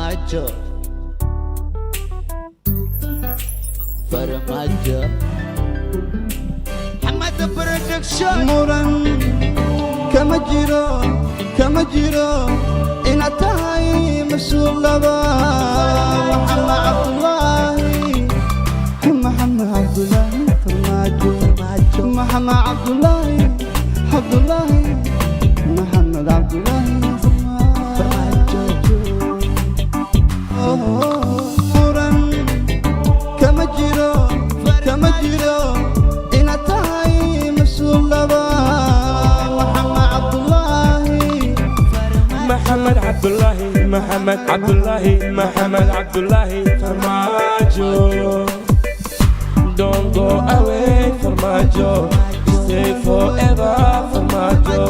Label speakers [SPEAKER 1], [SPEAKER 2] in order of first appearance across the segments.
[SPEAKER 1] Farmaajo Farmaajo Hamada Production
[SPEAKER 2] muran kama jiro inaad tahay mas-uul laba Maxamed Cabdulaahi Farmaajo Maxamed Cabdulaahi Maxamed Cabdulaahi Farmaajo muran kama jiro inaad tahay mas-uul laba
[SPEAKER 3] محمد عبد الله Farmaajo. Don't go away Farmaajo, stay forever Farmaajo,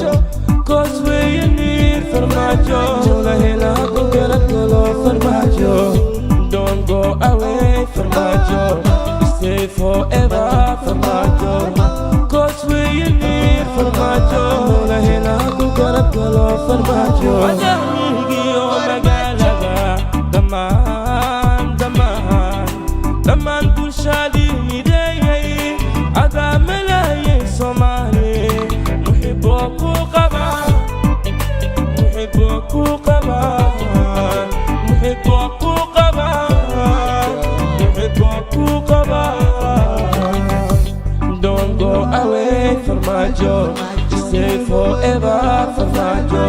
[SPEAKER 3] cause we you need Farmaajo, la ilaha illallah Farmaajo. Don't go away Farmaajo, stay forever Farmaajo, cause we you need Farmaajo, la ilaha illallah Farmaajo. Daman bulshadi midayay ada malayin Somali muhibku qaba Don't go away Farmaajo, stay forever Farmaajo,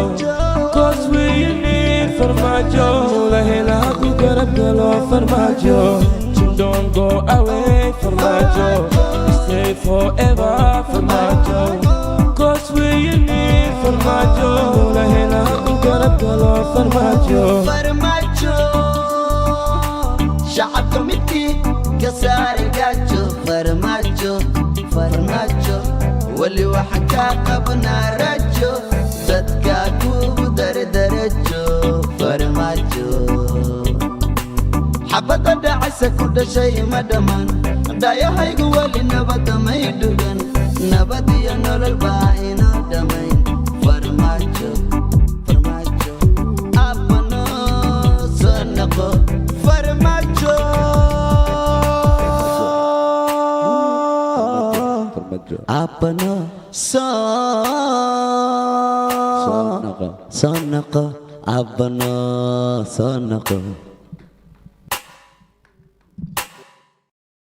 [SPEAKER 3] cause we need Farmaajo, la ilaha illallah Farmaajo. Don't go away Farmaajo, stay forever Farmaajo, cause we you need Farmaajo, la ilaha illallah Farmaajo.
[SPEAKER 1] Shacabka midkii ka saari gaajo Farmaajo wali waxa ka qabnaa rajo dadka kugu dardarajo Farmaajo xabada dhacaysa ku dhashay ma dhammaan dhayahaygu wali nabada may dhugan nabad iyo nolol baa inoo dhamayn Farmaajo abano soo noqo Farmaajo abano soo noqo abano soo noqo